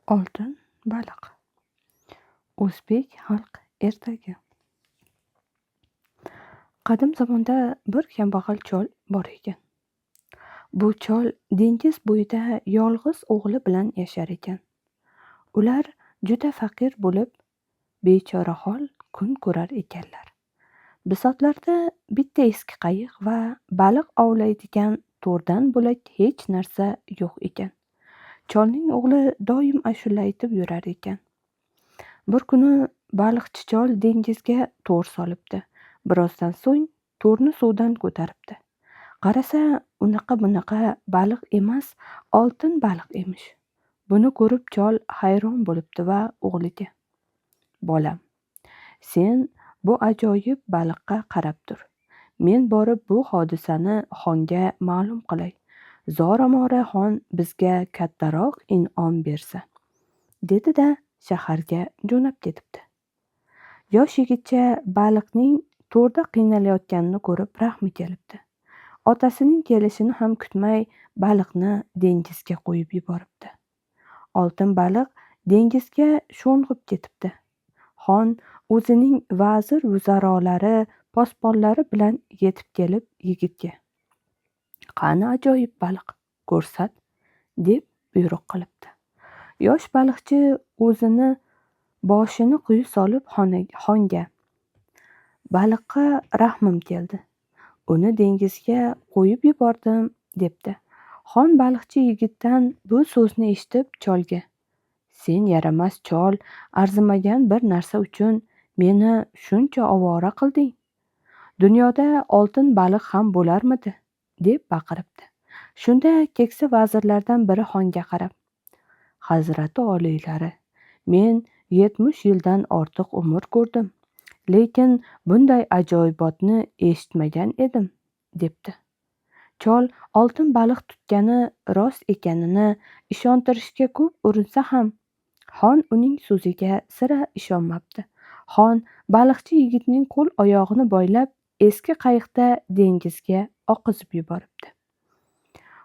Oltin baliq. O'zbek xalq ertagi. Qadim zamonda bir kambag'al chol bor ekan. Bu chol dengiz bo'yida yolg'iz o'g'li bilan yashar ekan. Ular juda faqir bo'lib, bechorahol kun ko'rar ekanlar. Bisotlarda bitta eski qayiq va baliq ovlaydigan to'rdan bo'lak hech narsa yo'q ekan. Cholning o'g'li doim ashula aytib yurar ekan. Bir kuni baliqchi chol dengizga to'r solibdi. Birozdan so'ng to'rni suvdan ko'taribdi. Qarasa, unaqa-bunaqa baliq emas, oltin baliq emish. Buni ko'rib chol hayron bo'libdi va o'g'liga: "Bolam, sen bu ajoyib baliqqa qarab tur. Men borib bu hodisani xonga ma'lum qilay. Zora-mora xon bizga kattaroq in'om bersa", dedi-da shaharga jo'nab ketibdi. Yosh yigitcha baliqning to'rda qiynalayotganini ko'rib rahmi kelibdi. Otasining kelishini ham kutmay baliqni dengizga qo'yib yuboribdi. Oltin baliq dengizga sho'ng'ib ketibdi. Xon o'zining vazir-vuzarolari, posbonlari bilan yetib kelib yigitga: "Qani ajoyib baliq, ko'rsat", deb buyruq qilibdi. Yosh baliqchi o'zini boshini quyi solib xonga: "Baliqqa rahmim keldi. Uni dengizga qo'yib yubordim", debdi. Xon baliqchi yigitdan bu so'zni eshitib cholga: "Sen yaramas chol, arzimagan bir narsa uchun meni shuncha ovora qilding. Dunyoda oltin baliq ham bo'larmidi?" deb baqiribdi. Shunda keksa vazirlardan biri xonga qarab: "Hazrati oliylari, men 70 yildan ortiq umr ko'rdim, lekin bunday ajoyibotni eshitmagan edim", debdi. Chol oltin baliq tutgani rost ekanini ishontirishga ko'p urinsa ham, xon uning so'ziga sira ishonmabdi. Xon baliqchi yigitning qo'l oyog'ini boylab eski qayiqda dengizga oqizib yuboribdi.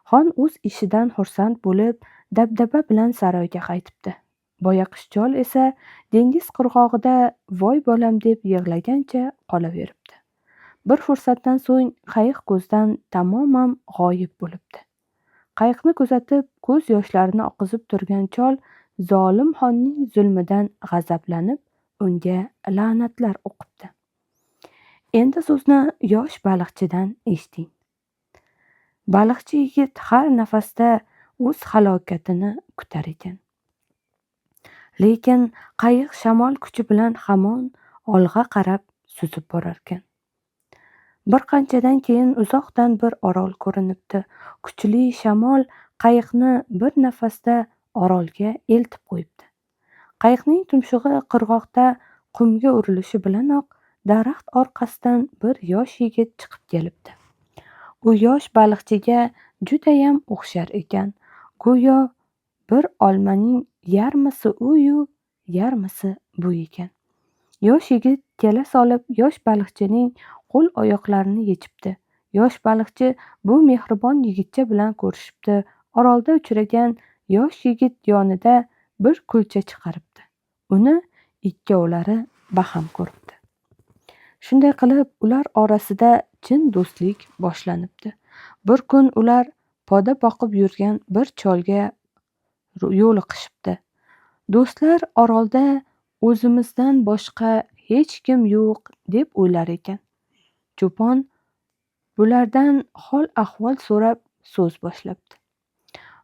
Xon o'z ishidan xursand bo'lib, dabdaba bilan saroyga qaytibdi. Boyaqish chol esa dengiz qirg'og'ida voy bolam deb yig'lagancha qolaveribdi. Bir fursatdan so'ng qayiq ko'zdan tamoman g'oyib bo'libdi. Qayiqni kuzatib, ko'z yoshlarini oqizib turgan chol zolim xonning zulmidan g'azablanib, unga la'natlar o'qibdi. Endi so'zni yosh baliqchidan eshiting. Baliqchi yigit har nafasda o'z halokatini kutar ekan. Lekin qayiq shamol kuchi bilan hamon olg'a qarab suzib borarkan. Bir qanchadan keyin uzoqdan bir orol ko'rinibdi. Kuchli shamol qayiqni bir nafasda orolga eltib qo'yibdi. Qayiqning tumshug'i qirg'oqda qumga urilishi bilanoq daraxt orqasidan bir yosh yigit chiqib kelibdi. U yosh baliqchiga judayam o'xshar ekan. Go'yo bir olmaning yarmisi u-yu, yarmisi bu ekan. Yosh yigit kela solib yosh baliqchining qo'l oyoqlarini yechibdi. Yosh baliqchi bu mehribon yigitcha bilan ko'rishibdi. Orolda uchragan yosh yigit yonida bir kulcha chiqaribdi. Uni ikkovlari baham ko'ribdi. Shunday qilib, ular orasida chin do'stlik boshlanibdi. Bir kun ular poda boqib yurgan bir cholga yo'liqishibdi. Do'stlar orolda o'zimizdan boshqa hech kim yo'q deb o'ylar ekan. Cho'pon bulardan hol ahvol so'rab so'z boshlabdi.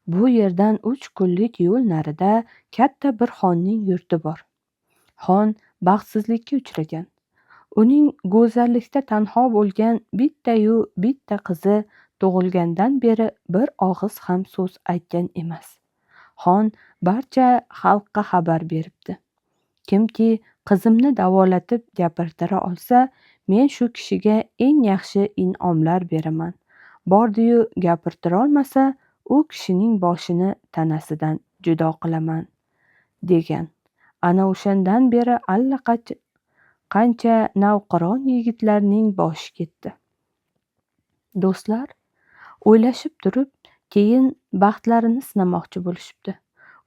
Bu yerdan 3 kunlik yo'l narida katta bir xonning yurti bor. Xon baxtsizlikka uchragan. Uning go'zallikda tanho bo'lgan bitta-yu bitta qizi tug'ilgandan beri bir og'iz ham so'z aytgan emas. Xon barcha xalqqa xabar beribdi. Kimki qizimni davolatib gapirtira olsa, men shu kishiga eng yaxshi in'omlar beraman. Bordi-yu gapirtira olmasa, u kishining boshini tanasidan judo qilaman, degan. Ana o'shandan beri allaqancha navqiron yigitlarning boshi ketdi. Do'stlar o'ylashib turib, keyin baxtlarini sinamoqchi bo'lishibdi.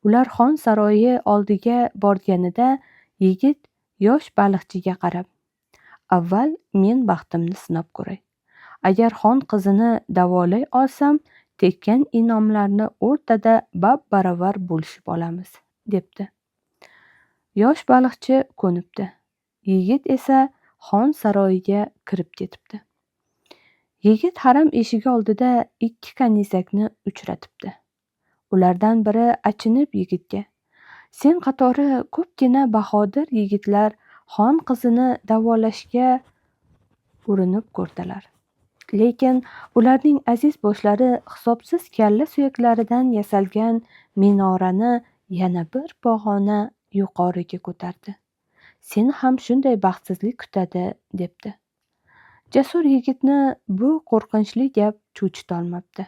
Ular xon saroyi oldiga borganida yigit yosh baliqchiga qarab, avval men baxtimni sinab ko'ray. Agar xon qizini davolay olsam, tekkan inomlarni o'rtada bab-baravar bo'lishib olamiz, debdi. Yosh baliqchi ko'nibdi. Yigit esa xon saroyiga kirib ketibdi. Yigit haram eshigi oldida 2 kanizakni uchratibdi. Ulardan biri achinib yigitga: "Sen qatori ko'pgina bahodir yigitlar xon qizini davolashga urinib ko'rdilar. Lekin ularning aziz boshlari hisobsiz kalla suyaklaridan yasalgan minorani yana bir pog'ona yuqoriga ko'tardi. Seni ham shunday baxtsizlik kutadi", debdi. Jasur yigitni bu qo'rqinchli gap cho'chitolmabdi.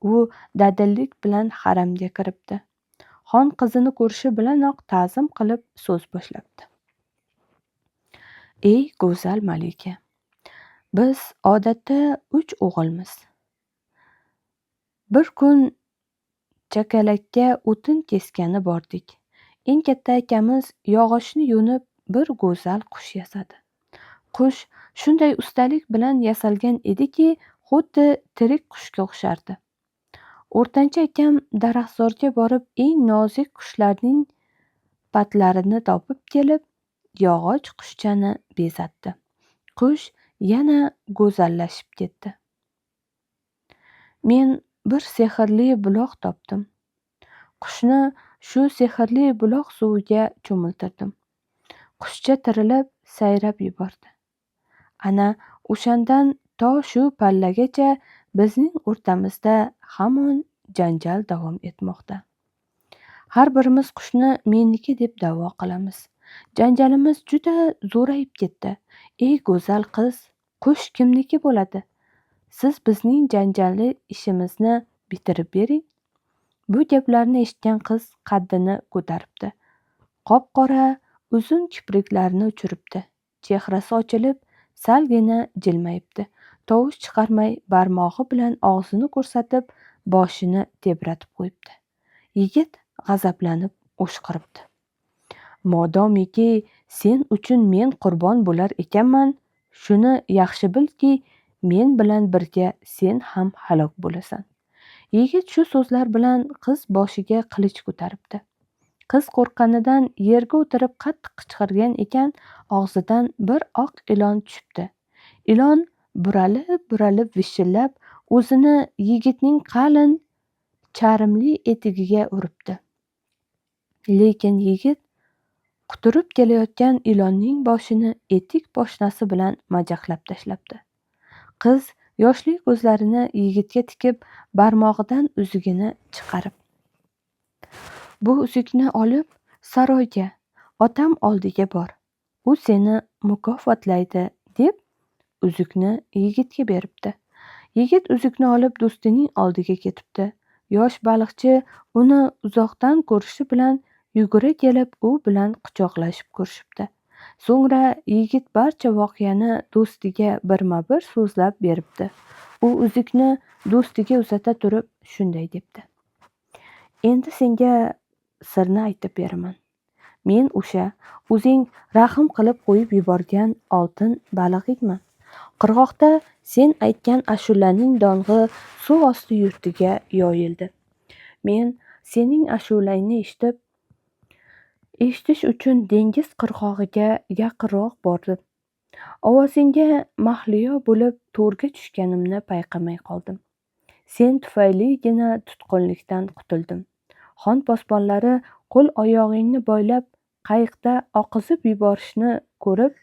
U dadillik bilan haramga kiribdi. Xon qizini ko'rishi bilanoq ta'zim qilib so'z boshlabdi. "Ey go'zal malika, biz odatda 3 o'g'ilmiz. Bir kun chakalakka o'tin keskani bordik. Eng katta akamiz yog'ochni yo'nib bir go'zal qush yasadi. Qush shunday ustalik bilan yasalgan ediki, xuddi tirik qushga o'xshardi. O'rtancha akam daraxtzorga borib eng nozik qushlarning patlarini topib kelib, yog'och qushchani bezatdi. Qush yana go'zallashib ketdi. Men bir sehrli buloq topdim. Qushni shu sehrli buloq suviga cho'miltirdim. Qushcha tirilib sayrab yubordi. Ana o'shandan to shu pallagacha bizning o'rtamizda hamon janjal davom etmoqda. Har birimiz qushni meniki deb da'vo qilamiz. Janjalimiz juda zo'rayib ketdi. Ey go'zal qiz, qush kimniki bo'ladi? Siz bizning janjalli ishimizni bitirib bering." Bu gaplarni eshitgan qiz qaddini ko'taribdi. Qop-qora uzun kipriklarini uchiribdi. Chehrasi ochilib, salgina jilmayibdi. Tovush chiqarmay barmog'i bilan og'zini ko'rsatib, boshini tebratib qo'yibdi. Yigit g'azablanib o'shqiribdi. "Modomiki sen uchun men qurbon bo'lar ekanman, shuni yaxshi bilki, men bilan birga sen ham halok bo'lasan." Yigit shu so'zlar bilan qiz boshiga qilich ko'taribdi. Qiz qo'rqqanidan yerga o'tirib qattiq qichqirgan ekan, og'zidan bir oq ilon tushibdi. Ilon buralib vishillab o'zini yigitning qalin charmli etigiga uribdi. Lekin yigit quturib kelayotgan ilonning boshini etik poshnasi bilan majaqlab tashlabdi. Qiz yoshli ko'zlarini yigitga tikib, barmog'idan uzugini chiqarib: "Bu uzukni olib saroyga, otam oldiga bor. U seni mukofotlaydi", deb uzukni yigitga beribdi. Yigit uzukni olib do'stining oldiga ketibdi. Yosh baliqchi uni uzoqdan ko'rishi bilan yugura kelib, u bilan quchoqlashib ko'rishibdi. So'ngra yigit barcha voqeani do'stiga birma-bir so'zlab beribdi. U uzukni do'stiga uzata turib shunday debdi: "Endi senga sirni aytib beraman. Men o'sha o'zing rahm qilib qo'yib yuborgan oltin balig'ingman. Qirg'oqda sen aytgan ashulaning dong'i suv osti yurtiga yoyildi. Men sening ashulangni eshitish uchun dengiz qirg'og'iga yaqinroq bordim. Ovozingga mahliyo bo'lib to'rga tushganimni payqamay qoldim. Sen tufayligina tutqunlikdan qutuldim. Xon posbonlari qo'l oyog'ingni boylab qayiqda oqizib yuborishni ko'rib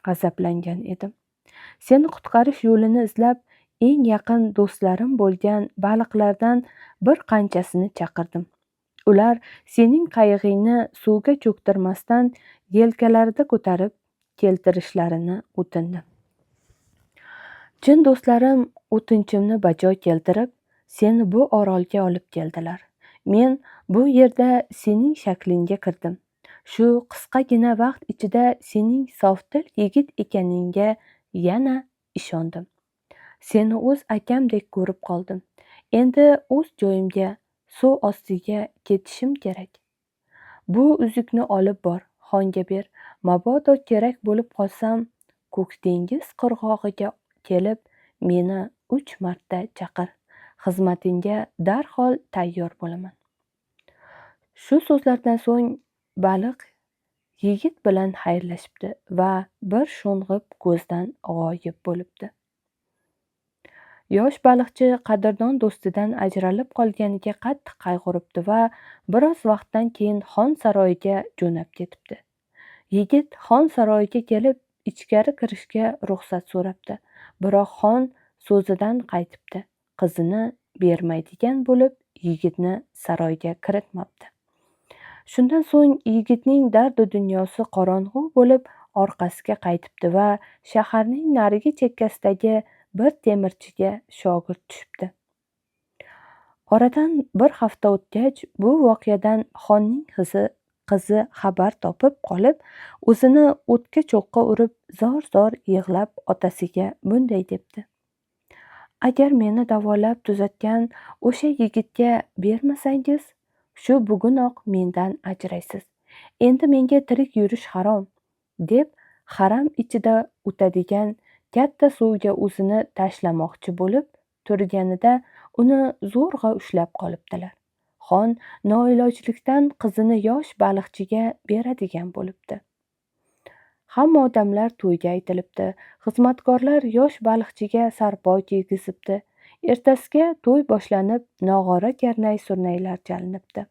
g'azablangan edim. Seni qutqarish yo'lini izlab eng yaqin do'stlarim bo'lgan baliqlardan bir qanchasini chaqirdim. Ular sening qayig'ingni suvga cho'ktirmasdan yelkalarida ko'tarib keltirishlarini o'tindim. Chin do'stlarim o'tinchimni bajo keltirib, seni bu orolga olib keldilar. Men bu yerda sening shaklingga kirdim. Shu qisqagina vaqt ichida sening sofdil yigit ekaningga yana ishondim. Seni o'z akamdek ko'rib qoldim. Endi o'z joyimga suv ostiga ketishim kerak. Bu uzukni olib bor, xonga ber. Mabodo kerak bo'lib qolsam, ko'k dengiz qirg'og'iga kelib, meni 3 marta chaqir. Xizmatingga darhol tayyor bo'laman. Shu so'zlardan so'ng baliq yigit bilan xayrlashibdi va bir sho'ng'ib ko'zdan g'oyib bo'libdi. Yosh baliqchi qadrdon do'stidan ajralib qolganiga qattiq qayg'uribdi va biroz vaqtdan keyin xon saroyiga jo'nab ketibdi. Yigit xon saroyiga kelib, ichkari kirishga ruxsat so'rabdi, biroq xon so'zidan qaytibdi. Qizini bermaydigan bo'lib, yigitni saroyga kiritmabdi. Shundan so'ng yigitning dardu dunyosi qorong'u bo'lib orqasiga qaytibdi va shaharning narigi chekkasidagi bir temirchiga shogird tushibdi. Oradan bir hafta o'tgach, bu voqeadan xonning qizi xabar topib qolib, o'zini o'tga cho'qqa urib, zor-zor yig'lab otasiga bunday debdi: "Agar meni davolab tuzatgan o'sha yigitga bermasangiz, shu bugunoq mendan ajraysiz. Endi menga tirik yurish harom", deb haram ichida o'tadigan katta suvga o'zini tashlamoqchi bo'lib turganida uni zo'rg'a ushlab qolibdilar. Xon noilojlikdan qizini yosh baliqchiga beradigan bo'libdi. Hamma odamlar to'yga aytilibdi. Xizmatkorlar yosh baliqchiga sarpoy kiygizibdi. Ertasiga to'y boshlanib, nog'ora karnay-surnaylar chalinibdi.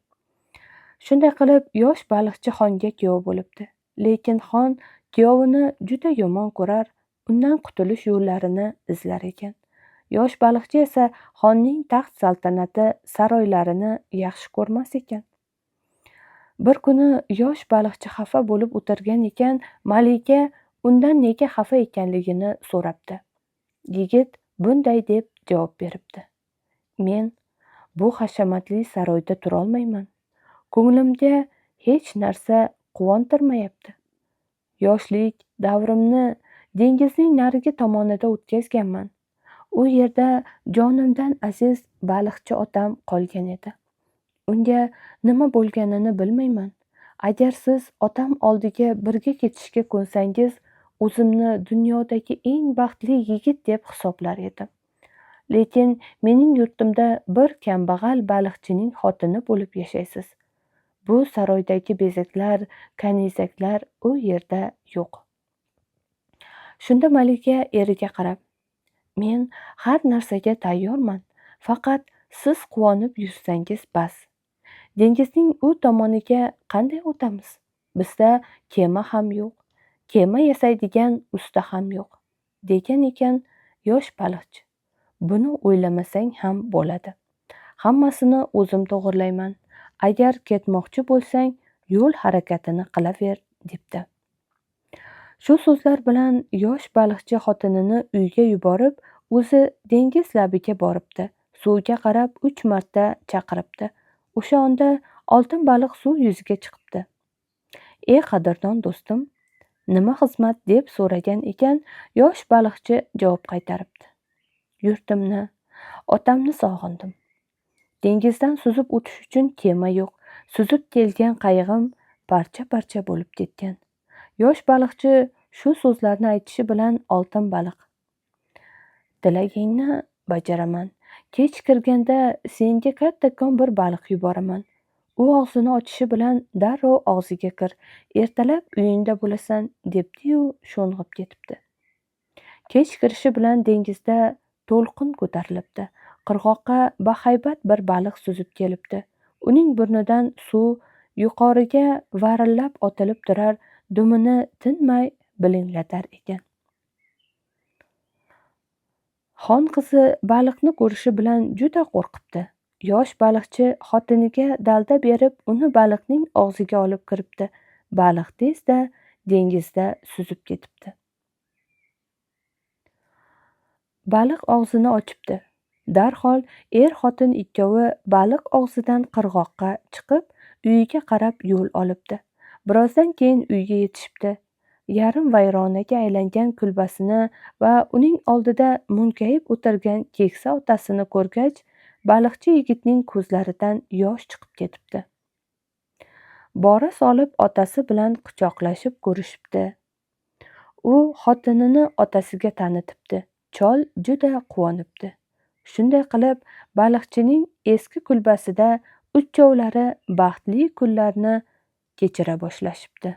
Shunday qilib, yosh baliqchi xonga kuyov bo'libdi. Lekin xon kuyovini juda yomon ko'rar, undan qutulish yo'llarini izlar ekan. Yosh baliqchi esa xonning taxt saltanati saroylarini yaxshi ko'rmas ekan. Bir kuni yosh baliqchi xafa bo'lib o'tirgan ekan, malika undan nega xafa ekanligini so'rabdi. Yigit bunday deb javob beribdi: "Men bu hashamatli saroyda turolmayman. Ko'nglimga hech narsa quvontirmayapti. Yoshlik davrimni dengizning narigi tomonida o'tkazganman. U yerda jonimdan aziz baliqchi otam qolgan edi. Unga nima bo'lganini bilmayman. Agar siz otam oldiga birga ketishga ko'nsangiz, o'zimni dunyodagi eng baxtli yigit deb hisoblar edim. Lekin mening yurtimda bir kambag'al baliqchining xotini bo'lib yashaysiz. Bu saroydagi bezaklar, kanizaklar u yerda yo'q." Shunda malika eriga qarab: "Men har narsaga tayyorman, faqat siz quvonib yursangiz bas. Dengizning u tomoniga qanday o'tamiz? Bizda kema ham yo'q, kema yasaydigan usta ham yo'q", degan ekan yosh baliqchi. "Buni o'ylamasang ham bo'ladi. Hammasini o'zim to'g'irlayman. Agar ketmoqchi bo'lsang, yo'l harakatini qilaver", debdi. Shu so'zlar bilan yosh baliqchi xotinini uyga yuborib, o'zi dengiz labiga boribdi. Suvga qarab 3 marta chaqiribdi. O'sha onda oltin baliq suv yuziga chiqibdi. "Ey qadrdon do'stim, nima xizmat?" deb so'ragan ekan, yosh baliqchi javob qaytaribdi: "Yurtimni, otamni sog'indim. Dengizdan suzib o'tish uchun kema yo'q. Suzib kelgan qayig'im parcha-parcha bo'lib ketgan." Yosh baliqchi shu so'zlarni aytishi bilan oltin baliq: "Tilagingni bajaraman. Kech kirganda senga kattakon bir baliq yuboraman. U og'zini ochishi bilan darrov og'ziga kir. Ertalab uyingda bo'lasan", debdi-yu sho'ng'ib ketibdi. Kech kirishi bilan dengizda to'lqin ko'tarilibdi. Qirg'oqqa bahaybat bir baliq suzib kelibdi. Uning burnidan suv yuqoriga varillab otilib turar, dumini tinmay bilinglatar ekan. Xon qizi baliqni ko'rishi bilan juda qo'rqibdi. Yosh baliqchi xotiniga dalda berib, uni baliqning og'ziga olib kiribdi. Baliq tezda dengizda suzib ketibdi. Baliq og'zini ochibdi. Darhol er-xotin ikkovi baliq og'zidan qirg'oqqa chiqib, uyiga qarab yo'l olibdi. Birozdan keyin uyga yetishibdi. Yarim vayronaga aylangan kulbasini va uning oldida munkayib o'tirgan keksa otasini ko'rgach, baliqchi yigitning ko'zlaridan yosh chiqib ketibdi. Bora solib otasi bilan quchoqlashib ko'rishibdi. U xotinini otasiga tanitibdi. Chol juda quvonibdi. Shunday qilib, baliqchining eski kulbasida uchovlari baxtli kunlarni kechira boshlashibdi.